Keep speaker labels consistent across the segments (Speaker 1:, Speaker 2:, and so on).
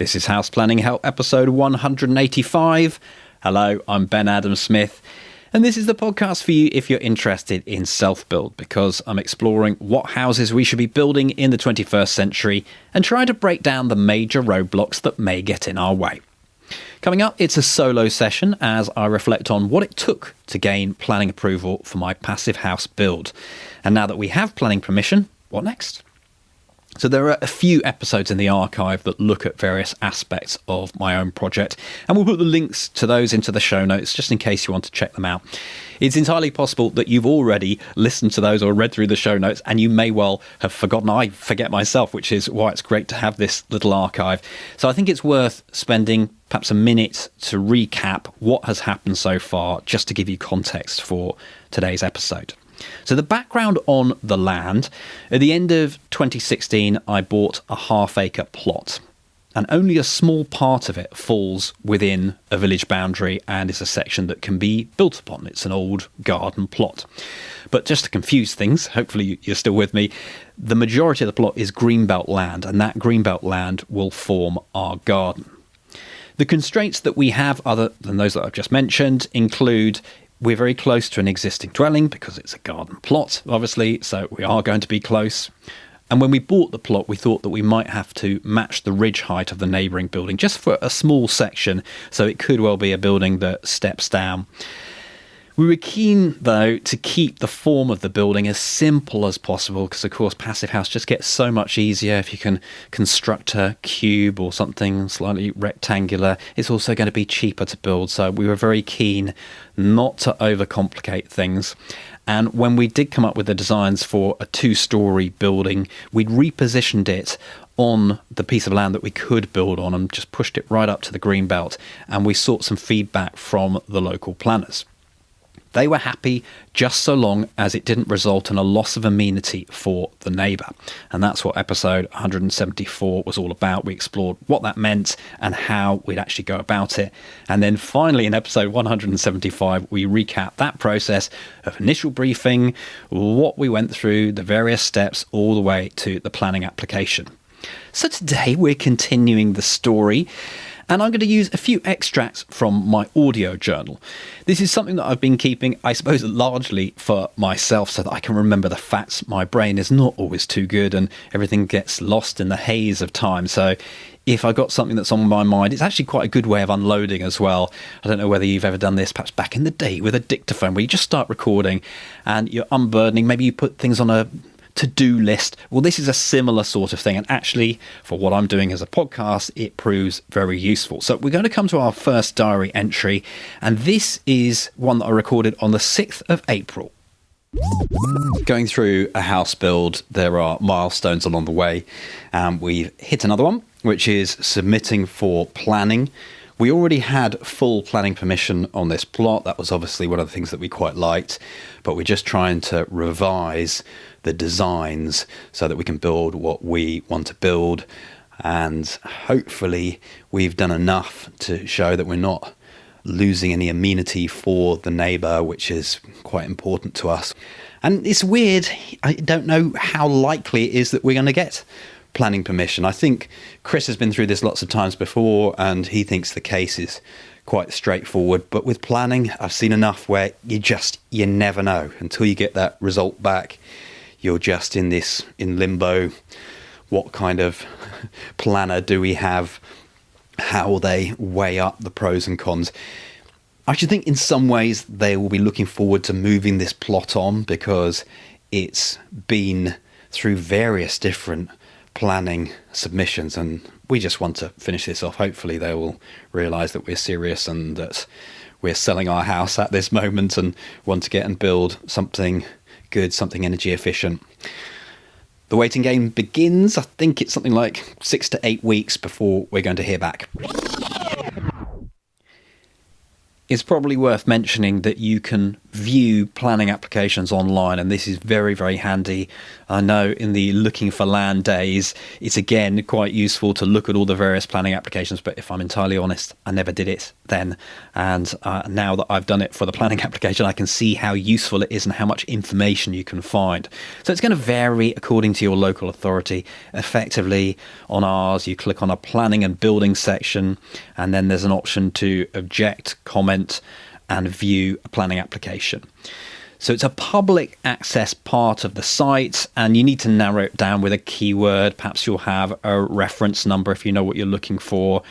Speaker 1: This is House Planning Help episode 185. Hello, I'm Ben Adam Smith, and this is the podcast for you if you're interested in self-build, because I'm exploring what houses we should be building in the 21st century and trying to break down the major roadblocks that may get in our way. Coming up, it's a solo session as I reflect on what it took to gain planning approval for my Passivhaus build. And now that we have planning permission, what next? So there are a few episodes in the archive that look at various aspects of my own project, and we'll put the links to those into the show notes just in case you want to check them out. It's entirely possible that you've already listened to those or read through the show notes, and you may well have forgotten. I forget myself, which is why it's great to have this little archive. So I think it's worth spending perhaps a minute to recap what has happened so far, just to give you context for today's episode. So the background on the land: at the end of 2016, I bought a half-acre plot, and only a small part of it falls within a village boundary and is a section that can be built upon. It's an old garden plot. But just to confuse things, hopefully you're still with me, the majority of the plot is greenbelt land, and that greenbelt land will form our garden. The constraints that we have, other than those that I've just mentioned, include we're very close to an existing dwelling because it's a garden plot, obviously, so we are going to be close. And when we bought the plot, we thought that we might have to match the ridge height of the neighbouring building just for a small section, so it could well be a building that steps down. We were keen, though, to keep the form of the building as simple as possible because, of course, Passivhaus just gets so much easier if you can construct a cube or something slightly rectangular. It's also going to be cheaper to build, so we were very keen not to overcomplicate things. And when we did come up with the designs for a two-storey building, we'd repositioned it on the piece of land that we could build on and just pushed it right up to the green belt, and we sought some feedback from the local planners. They were happy just so long as it didn't result in a loss of amenity for the neighbour. And that's what episode 174 was all about. We explored what that meant and how we'd actually go about it. And then finally in episode 175, we recap that process of initial briefing, what we went through, the various steps, all the way to the planning application. So today we're continuing the story, and I'm going to use a few extracts from my audio journal. This is something that I've been keeping, I suppose, largely for myself so that I can remember the facts. My brain is not always too good and everything gets lost in the haze of time. So if I got something that's on my mind, it's actually quite a good way of unloading as well. I don't know whether you've ever done this, perhaps back in the day with a dictaphone where you just start recording and you're unburdening. Maybe you put things on a to-do list. Well, this is a similar sort of thing, and actually for what I'm doing as a podcast, it proves very useful. So we're going to come to our first diary entry, and this is one that I recorded on the 6th of April. Going through a house build, there are milestones along the way, and we've hit another one, which is submitting for planning. We already had full planning permission on this plot. That was obviously one of the things that we quite liked, but we're just trying to revise the designs so that we can build what we want to build. And hopefully we've done enough to show that we're not losing any amenity for the neighbour, which is quite important to us. And it's weird, I don't know how likely it is that we're going to get planning permission. I think Chris has been through this lots of times before and he thinks the case is quite straightforward, but with planning I've seen enough where you never know until you get that result back. You're just in limbo. What kind of planner do we have? How will they weigh up the pros and cons? I should think in some ways they will be looking forward to moving this plot on because it's been through various different planning submissions, and we just want to finish this off. Hopefully they will realise that we're serious and that we're selling our house at this moment and want to get and build something good, something energy efficient. The waiting game begins. I think it's something like 6 to 8 weeks before we're going to hear back. It's probably worth mentioning that you can view planning applications online, and this is very, very handy. I know in the looking for land days, it's again quite useful to look at all the various planning applications, but if I'm entirely honest, I never did it then. And now that I've done it for the planning application, I can see how useful it is and how much information you can find. So it's going to vary according to your local authority. Effectively, on ours, you click on a planning and building section, and then there's an option to object, comment, and view a planning application. So it's a public access part of the site, and you need to narrow it down with a keyword. Perhaps you'll have a reference number if you know what you're looking for.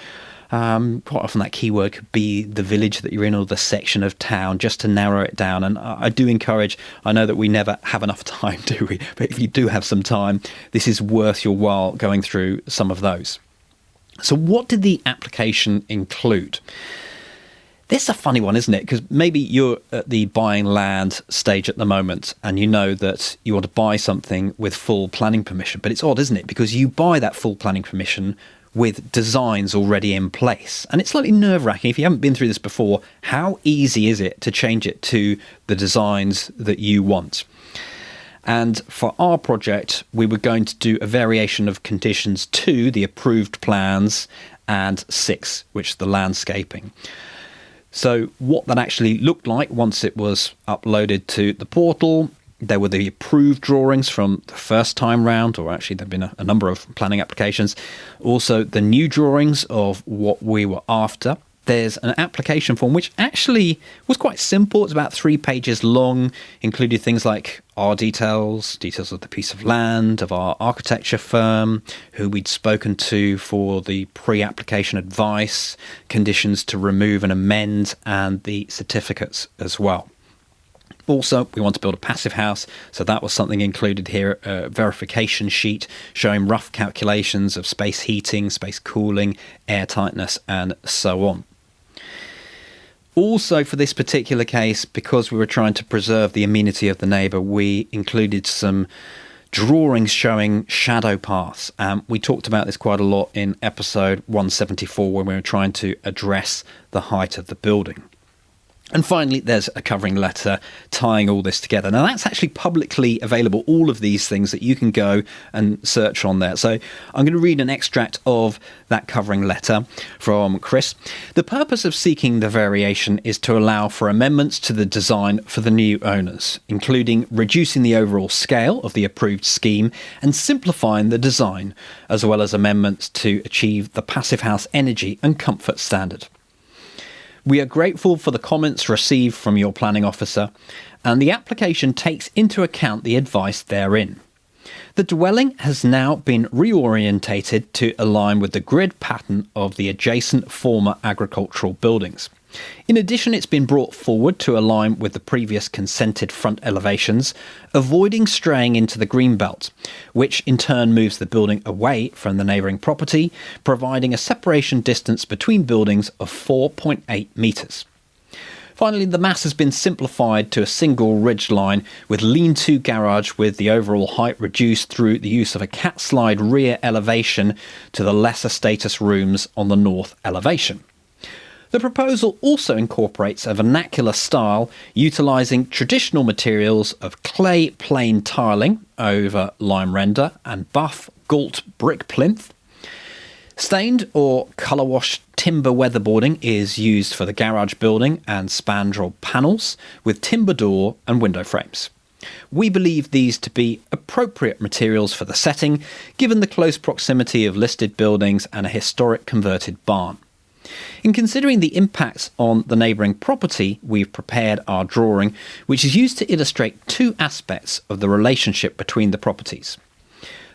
Speaker 1: Quite often that keyword could be the village that you're in or the section of town, just to narrow it down. And I do encourage, I know that we never have enough time, do we? But if you do have some time, this is worth your while going through some of those. So what did the application include? This is a funny one, isn't it? Because maybe you're at the buying land stage at the moment and you know that you want to buy something with full planning permission. But it's odd, isn't it? Because you buy that full planning permission with designs already in place. And it's slightly nerve-wracking. If you haven't been through this before, how easy is it to change it to the designs that you want? And for our project, we were going to do a variation of conditions 2, the approved plans, and 6, which is the landscaping. So what that actually looked like once it was uploaded to the portal, there were the approved drawings from the first time round, or actually there have been a number of planning applications. Also the new drawings of what we were after. There's an application form which actually was quite simple. It's about 3 pages long, included things like our details of the piece of land, of our architecture firm, who we'd spoken to for the pre-application advice, conditions to remove and amend, and the certificates as well. Also, we want to build a passive house, so that was something included here, a verification sheet showing rough calculations of space heating, space cooling, air tightness, and so on. Also, for this particular case, because we were trying to preserve the amenity of the neighbour, we included some drawings showing shadow paths. We talked about this quite a lot in episode 174 when we were trying to address the height of the building. And finally, there's a covering letter tying all this together. Now, that's actually publicly available, all of these things that you can go and search on there. So I'm going to read an extract of that covering letter from Chris. The purpose of seeking the variation is to allow for amendments to the design for the new owners, including reducing the overall scale of the approved scheme and simplifying the design, as well as amendments to achieve the passive house energy and comfort standard. We are grateful for the comments received from your planning officer, and the application takes into account the advice therein. The dwelling has now been reorientated to align with the grid pattern of the adjacent former agricultural buildings. In addition, it's been brought forward to align with the previous consented front elevations, avoiding straying into the green belt, which in turn moves the building away from the neighbouring property, providing a separation distance between buildings of 4.8 metres. Finally, the mass has been simplified to a single ridge line with lean-to garage, with the overall height reduced through the use of a cat slide rear elevation to the lesser status rooms on the north elevation. The proposal also incorporates a vernacular style utilising traditional materials of clay plain tiling over lime render and buff galt brick plinth. Stained or colour-washed timber weatherboarding is used for the garage building and spandrel panels with timber door and window frames. We believe these to be appropriate materials for the setting, given the close proximity of listed buildings and a historic converted barn. In considering the impacts on the neighbouring property, we've prepared our drawing, which is used to illustrate 2 aspects of the relationship between the properties.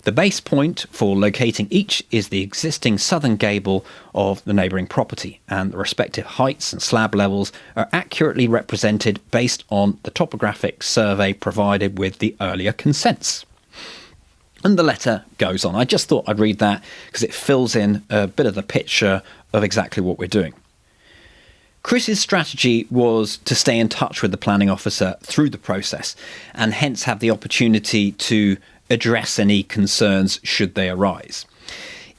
Speaker 1: The base point for locating each is the existing southern gable of the neighbouring property, and the respective heights and slab levels are accurately represented based on the topographic survey provided with the earlier consents. And the letter goes on. I just thought I'd read that because it fills in a bit of the picture of exactly what we're doing. Chris's strategy was to stay in touch with the planning officer through the process, and hence have the opportunity to address any concerns should they arise.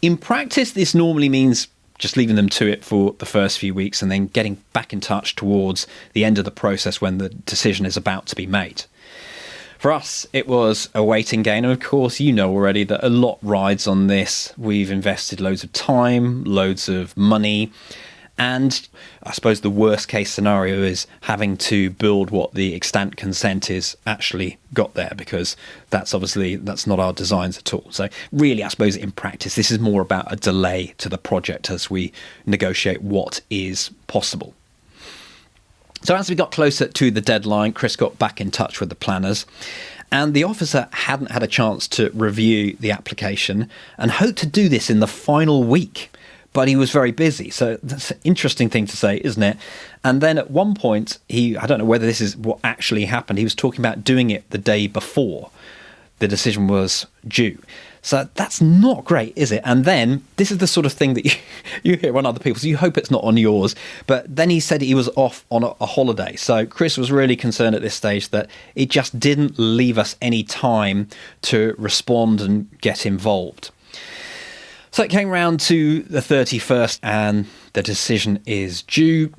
Speaker 1: In practice, this normally means just leaving them to it for the first few weeks and then getting back in touch towards the end of the process when the decision is about to be made. For us, it was a waiting game, and of course you know already that a lot rides on this. We've invested loads of time, loads of money, and I suppose the worst case scenario is having to build what the extant consent is actually got there, because that's not our designs at all. So really, I suppose in practice, this is more about a delay to the project as we negotiate what is possible. So as we got closer to the deadline, Chris got back in touch with the planners, and the officer hadn't had a chance to review the application and hoped to do this in the final week. But he was very busy. So that's an interesting thing to say, isn't it? And then at one point, I don't know whether this is what actually happened, he was talking about doing it the day before the decision was due. So that's not great, is it? And then this is the sort of thing that you hear on other people, so you hope it's not on yours. But then he said he was off on a holiday. So Chris was really concerned at this stage that it just didn't leave us any time to respond and get involved. So it came round to the 31st and the decision is due.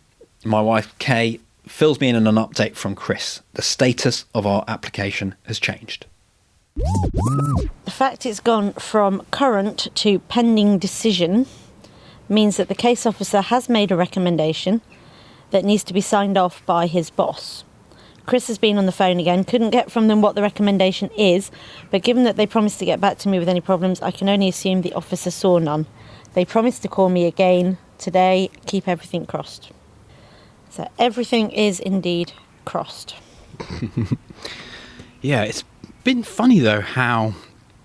Speaker 1: My wife, Kay, fills me in on an update from Chris. The status of our application has changed.
Speaker 2: The fact it's gone from current to pending decision means that the case officer has made a recommendation that needs to be signed off by his boss. Chris has been on the phone again, couldn't get from them what the recommendation is, but given that they promised to get back to me with any problems, I can only assume the officer saw none. They promised to call me again today, keep everything crossed. So everything is indeed crossed.
Speaker 3: Yeah, it's been funny though how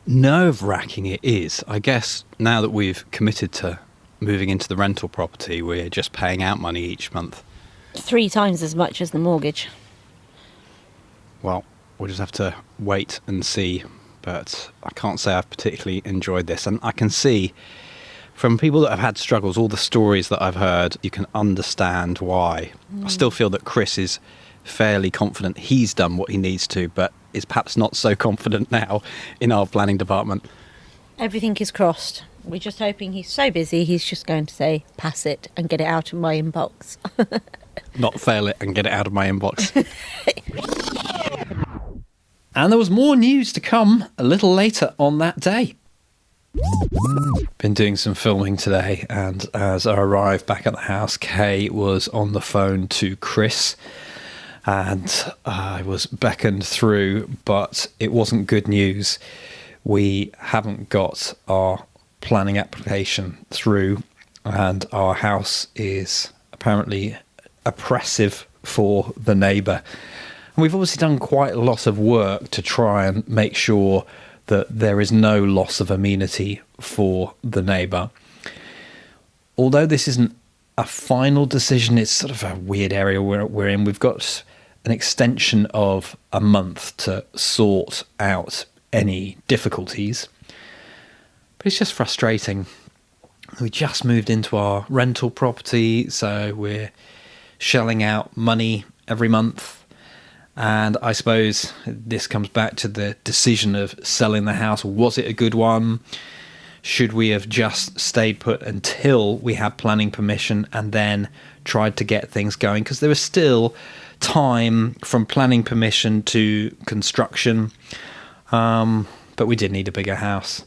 Speaker 3: nerve-wracking it is. I guess now that we've committed to moving into the rental property, we're just paying out money each month.
Speaker 2: 3 times as much as the mortgage.
Speaker 3: Well, we'll just have to wait and see, but I can't say I've particularly enjoyed this. And I can see from people that have had struggles, all the stories that I've heard, you can understand why. I still feel that Chris is fairly confident he's done what he needs to, but is perhaps not so confident now in our planning department.
Speaker 2: Everything is crossed. We're just hoping he's so busy, he's just going to say, pass it and get it out of my inbox.
Speaker 3: Not fail it and get it out of my inbox.
Speaker 1: And there was more news to come a little later on that day. Been doing some filming today, and as I arrived back at the house, Kay was on the phone to Chris, and I was beckoned through, but it wasn't good news. We haven't got our planning application through, and our house is apparently oppressive for the neighbour. And we've obviously done quite a lot of work to try and make sure that there is no loss of amenity for the neighbour. Although this isn't a final decision, it's sort of a weird area we're in. We've got an extension of a month to sort out any difficulties. But it's just frustrating. We just moved into our rental property, so we're shelling out money every month. And I suppose this comes back to the decision of selling the house. Was it a good one? Should we have just stayed put until we had planning permission and then tried to get things going? Because there was still time from planning permission to construction, but we did need a bigger house.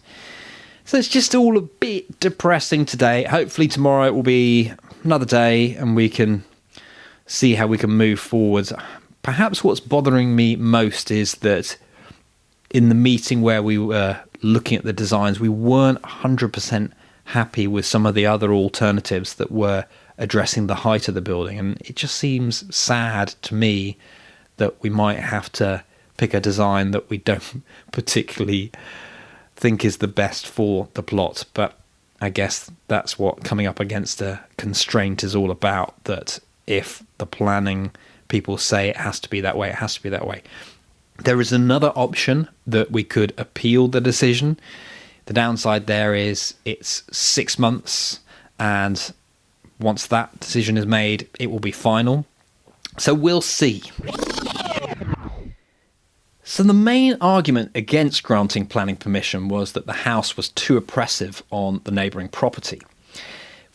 Speaker 1: So it's just all a bit depressing today. Hopefully tomorrow it will be another day and we can see how we can move forward. Perhaps what's bothering me most is that in the meeting where we were looking at the designs, we weren't 100% happy with some of the other alternatives that were addressing the height of the building. And it just seems sad to me that we might have to pick a design that we don't particularly think is the best for the plot. But I guess that's what coming up against a constraint is all about, that if the planning people say it has to be that way, it has to be that way. There is another option that we could appeal the decision. The downside there is it's 6 months, and once that decision is made, it will be final. So we'll see. So the main argument against granting planning permission was that the house was too oppressive on the neighbouring property.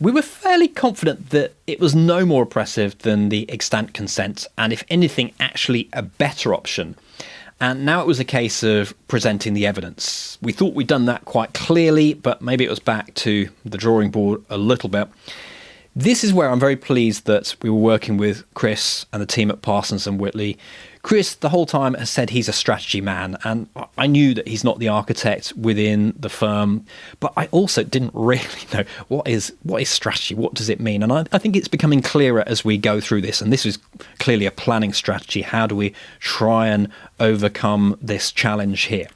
Speaker 1: We were fairly confident that it was no more oppressive than the extant consent, and if anything, actually a better option. And now it was a case of presenting the evidence. We thought we'd done that quite clearly, but maybe it was back to the drawing board a little bit. This is where I'm very pleased that we were working with Chris and the team at Parsons and Whitley. Chris, the whole time, has said he's a strategy man, and I knew that he's not the architect within the firm, but I also didn't really know what is strategy, what does it mean? And I think it's becoming clearer as we go through this, and this is clearly a planning strategy. How do we try and overcome this challenge here?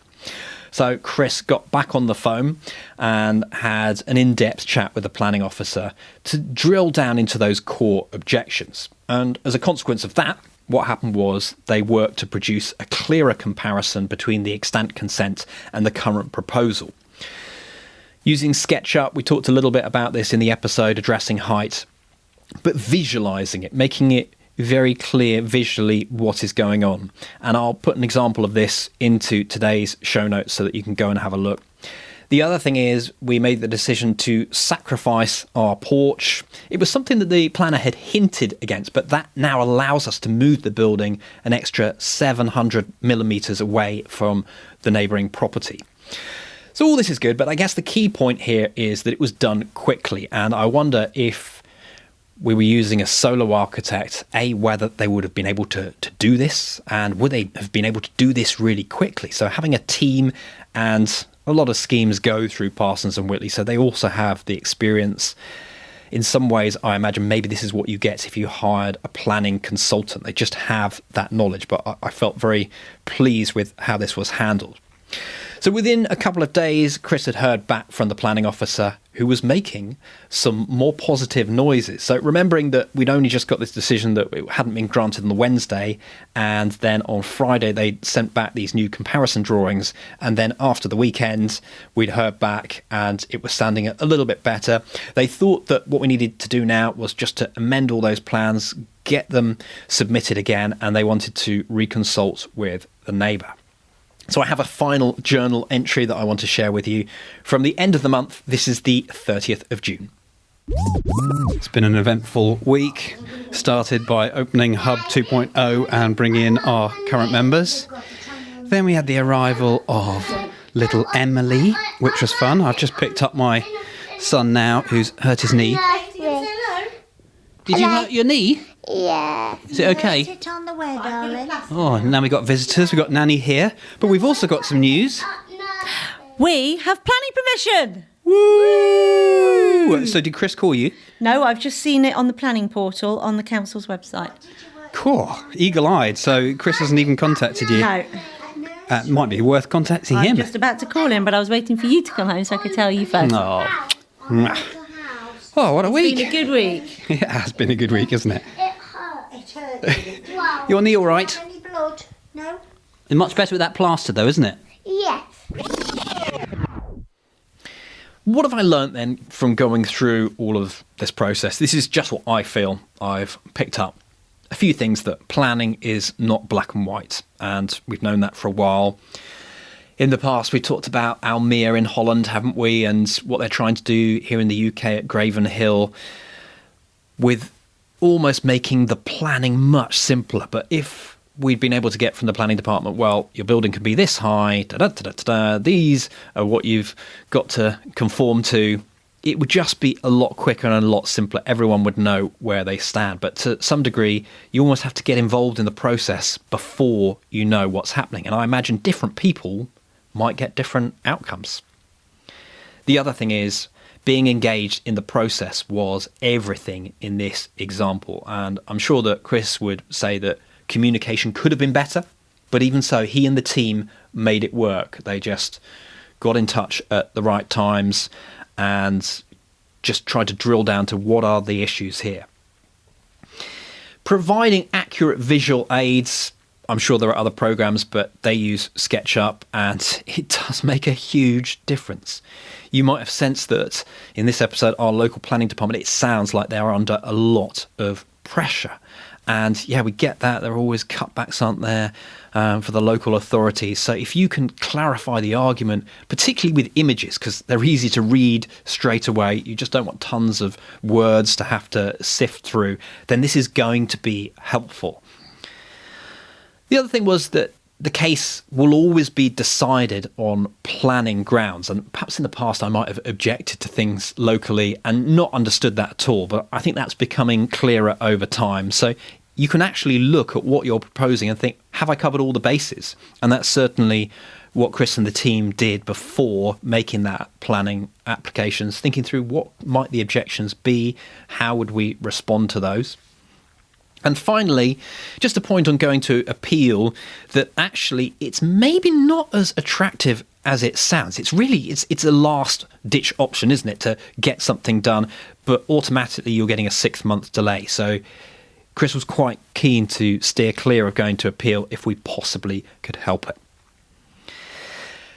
Speaker 1: So Chris got back on the phone and had an in-depth chat with the planning officer to drill down into those core objections. And as a consequence of that, what happened was they worked to produce a clearer comparison between the extant consent and the current proposal. Using SketchUp, we talked a little bit about this in the episode addressing height, but visualising it, making it very clear visually what is going on. And I'll put an example of this into today's show notes so that you can go and have a look. The other thing is we made the decision to sacrifice our porch. It was something that the planner had hinted against, but that now allows us to move the building an extra 700 millimetres away from the neighbouring property. So all this is good, but I guess the key point here is that it was done quickly. And I wonder if we were using a solo architect, whether they would have been able to do this, and would they have been able to do this really quickly? So having a team, and a lot of schemes go through Parsons and Whitley, so they also have the experience. In some ways, I imagine maybe this is what you get if you hired a planning consultant. They just have that knowledge, but I felt very pleased with how this was handled. So within a couple of days, Chris had heard back from the planning officer, who was making some more positive noises. So remembering that we'd only just got this decision that it hadn't been granted on the Wednesday, and then on Friday they sent back these new comparison drawings, and then after the weekend we'd heard back and it was sounding a little bit better. They thought that what we needed to do now was just to amend all those plans, get them submitted again, and they wanted to reconsult with the neighbour. So I have a final journal entry that I want to share with you. From the end of the month, this is the 30th of June. It's been an eventful week. Started by opening Hub 2.0 and bringing in our current members. Then we had the arrival of little Emily, which was fun. I've just picked up my son now, who's hurt his knee. Did you hurt your knee?
Speaker 4: Yeah.
Speaker 1: Is it okay?
Speaker 4: Sit on the way, darling.
Speaker 1: Oh, now we've got visitors. We've got Nanny here. But we've also got some news.
Speaker 2: We have planning permission.
Speaker 1: Woo! So did Chris call you?
Speaker 2: No, I've just seen it on the planning portal on the council's website.
Speaker 1: Cool. Eagle-eyed. So Chris hasn't even contacted you.
Speaker 2: No.
Speaker 1: Might be worth contacting him.
Speaker 2: I'm just about to call him, but I was waiting for you to come home so I could tell you first.
Speaker 1: Oh. Oh, what a week.
Speaker 2: It's been a good week.
Speaker 1: It has been a good week, isn't it?
Speaker 4: It hurt. Wow.
Speaker 1: Your knee all right?
Speaker 4: Any blood? No?
Speaker 1: It's much better with that plaster, though, isn't it?
Speaker 4: Yes.
Speaker 1: What have I learnt then from going through all of this process? This is just what I feel I've picked up. A few things: that planning is not black and white, and we've known that for a while. In the past, we talked about Almere in Holland, haven't we, and what they're trying to do here in the UK at Graven Hill, with almost making the planning much simpler. But if we'd been able to get from the planning department, well, your building can be this high, these are what you've got to conform to, it would just be a lot quicker and a lot simpler. Everyone would know where they stand. But to some degree, you almost have to get involved in the process before you know what's happening. And I imagine different people might get different outcomes. The other thing is, being engaged in the process was everything in this example. And I'm sure that Chris would say that communication could have been better, but even so, he and the team made it work. They just got in touch at the right times and just tried to drill down to what are the issues here. Providing accurate visual aids, I'm sure there are other programs, but they use SketchUp, and it does make a huge difference. You might have sensed that in this episode, our local planning department, it sounds like they are under a lot of pressure. And yeah, we get that. There are always cutbacks, aren't there, for the local authorities. So if you can clarify the argument, particularly with images, because they're easy to read straight away, you just don't want tons of words to have to sift through, then this is going to be helpful. The other thing was that the case will always be decided on planning grounds. And perhaps in the past I might have objected to things locally and not understood that at all, but I think that's becoming clearer over time. So you can actually look at what you're proposing and think, have I covered all the bases? And that's certainly what Chris and the team did before making that planning applications, thinking through what might the objections be, how would we respond to those. And finally, just a point on going to appeal, that actually it's maybe not as attractive as it sounds. It's a last ditch option, isn't it, to get something done, but automatically you're getting a 6-month delay. So Chris was quite keen to steer clear of going to appeal if we possibly could help it.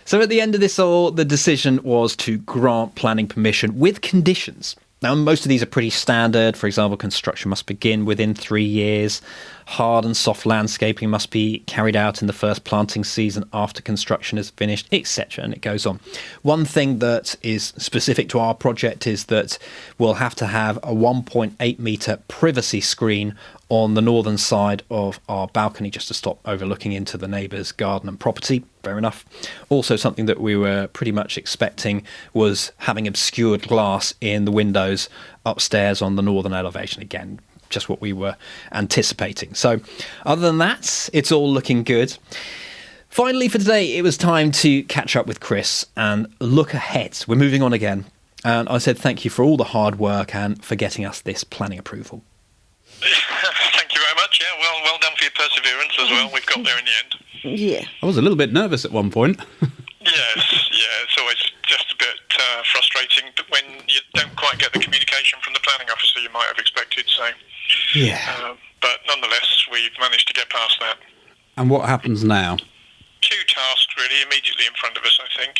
Speaker 1: So at the end of this all, the decision was to grant planning permission with conditions. Now, most of these are pretty standard. For example, construction must begin within 3 years. Hard and soft landscaping must be carried out in the first planting season after construction is finished, etc. And it goes on. One thing that is specific to our project is that we'll have to have a 1.8 metre privacy screen on the northern side of our balcony just to stop overlooking into the neighbour's garden and property. Fair enough. Also, something that we were pretty much expecting was having obscured glass in the windows upstairs on the northern elevation. Again, just what we were anticipating. So other than that, it's all looking good. Finally, for today, it was time to catch up with Chris and look ahead. We're moving on again. And I said thank you for all the hard work and for getting us this planning approval.
Speaker 5: Thank you very much. Yeah, well done for your perseverance as well. We've got there in the end.
Speaker 2: Yeah.
Speaker 3: I was a little bit nervous at one point.
Speaker 5: Yes, yeah, it's always just a bit frustrating when you don't quite get the communication from the planning officer you might have expected. So,
Speaker 3: Yeah.
Speaker 5: But nonetheless, we've managed to get past that.
Speaker 3: And what happens now?
Speaker 5: 2 tasks really immediately in front of us, I think.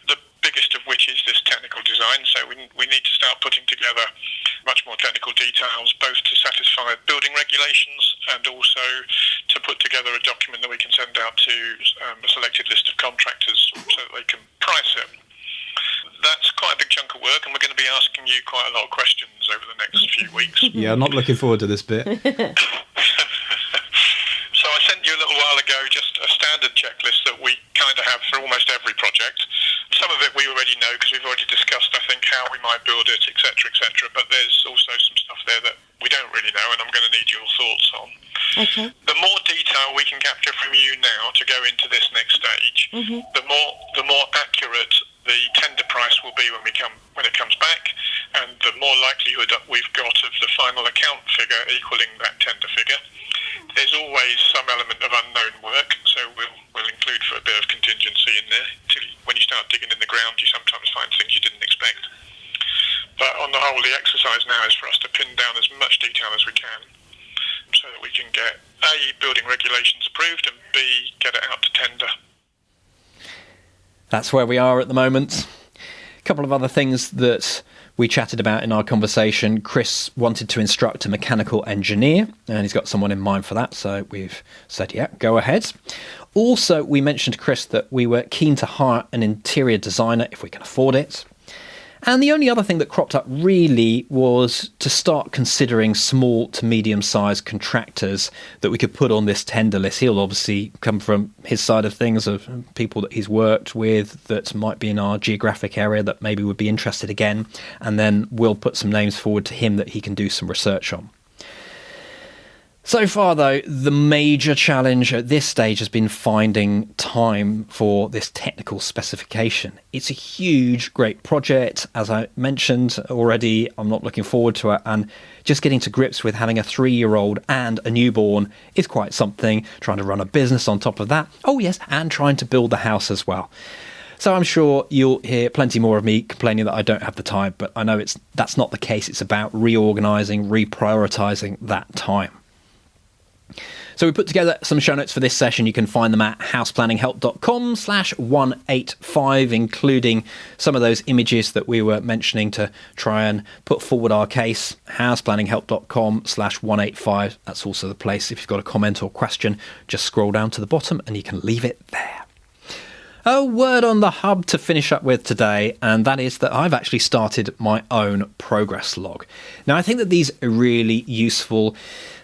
Speaker 5: The biggest of which is this technical design. So we need to start putting together much more technical details, both to satisfy building regulations and also to put together a document that we can send out to a selected list of contractors so that they can price it. That's quite a big chunk of work, and we're going to be asking you quite a lot of questions over the next few weeks.
Speaker 3: Yeah, I'm not looking forward to this bit.
Speaker 5: So I sent you a little while ago just a standard checklist that we kind of have for almost every project. Some of it we already know because we've already discussed, I think, how we might build it, etc., etc. But there's also some stuff there that we don't really know, and I'm going to need your thoughts on.
Speaker 2: Okay.
Speaker 5: The more detail we can capture from you now to go into this next stage, the more accurate the tender price will be when it comes back, and the more likelihood that we've got of the final account figure equaling that tender figure. There's always some element of unknown work, so we'll include for a bit of contingency in there. When you start digging in the ground, you sometimes find things you didn't expect. But on the whole, the exercise now is for us to pin down as much detail as we can so that we can get A, building regulations approved, and B, get it out to tender.
Speaker 1: That's where we are at the moment. A couple of other things that we chatted about in our conversation. Chris wanted to instruct a mechanical engineer, and he's got someone in mind for that, so we've said, yeah, go ahead. Also, we mentioned to Chris that we were keen to hire an interior designer if we can afford it. And the only other thing that cropped up really was to start considering small to medium-sized contractors that we could put on this tender list. He'll obviously come from his side of things, of people that he's worked with that might be in our geographic area that maybe would be interested again. And then we'll put some names forward to him that he can do some research on. So far, though, the major challenge at this stage has been finding time for this technical specification. It's a huge, great project. As I mentioned already, I'm not looking forward to it. And just getting to grips with having a 3-year-old and a newborn is quite something. Trying to run a business on top of that. Oh, yes, and trying to build the house as well. So I'm sure you'll hear plenty more of me complaining that I don't have the time. But I know that's not the case. It's about reorganising, reprioritising that time. So we put together some show notes for this session. You can find them at houseplanninghelp.com/185, including some of those images that we were mentioning to try and put forward our case. houseplanninghelp.com/185. That's also the place. If you've got a comment or question, just scroll down to the bottom and you can leave it there. A word on the hub to finish up with today, and that is that I've actually started my own progress log. Now, I think that these are really useful.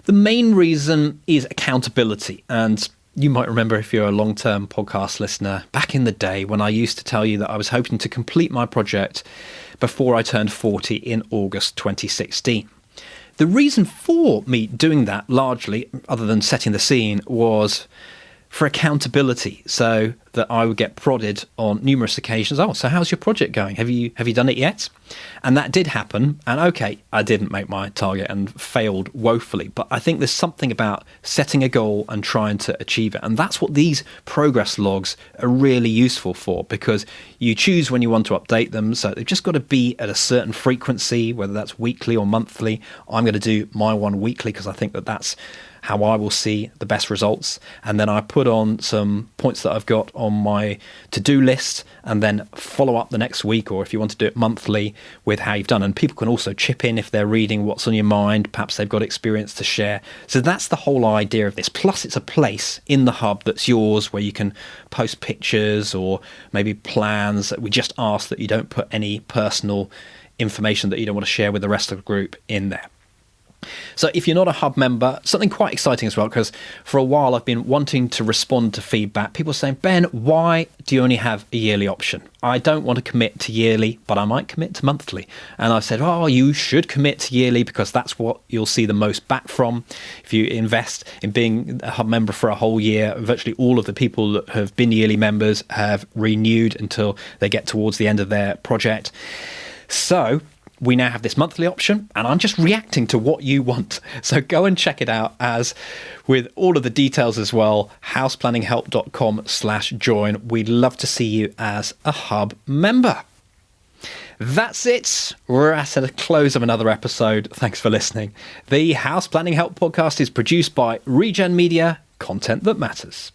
Speaker 1: The main reason is accountability, and you might remember, if you're a long-term podcast listener, back in the day when I used to tell you that I was hoping to complete my project before I turned 40 in August 2016. The reason for me doing that, largely, other than setting the scene, was for accountability, so that I would get prodded on numerous occasions. Oh, so how's your project going? Have you done it yet? And that did happen. And okay, I didn't make my target and failed woefully. But I think there's something about setting a goal and trying to achieve it. And that's what these progress logs are really useful for, because you choose when you want to update them. So they've just got to be at a certain frequency, whether that's weekly or monthly. I'm going to do my one weekly because I think that that's how I will see the best results. And then I put on some points that I've got on my to-do list and then follow up the next week, or if you want to do it monthly, with how you've done. And people can also chip in if they're reading what's on your mind. Perhaps they've got experience to share. So that's the whole idea of this. Plus, it's a place in the hub that's yours where you can post pictures or maybe plans. We just ask that you don't put any personal information that you don't want to share with the rest of the group in there. So if you're not a hub member, something quite exciting as well, because for a while I've been wanting to respond to feedback. People saying, Ben, why do you only have a yearly option? I don't want to commit to yearly, but I might commit to monthly. And I said, oh, you should commit to yearly because that's what you'll see the most back from. If you invest in being a hub member for a whole year, virtually all of the people that have been yearly members have renewed until they get towards the end of their project. So we now have this monthly option, and I'm just reacting to what you want. So go and check it out, as with all of the details as well, houseplanninghelp.com/join. We'd love to see you as a hub member. That's it. We're at the close of another episode. Thanks for listening. The House Planning Help podcast is produced by Regen Media, content that matters.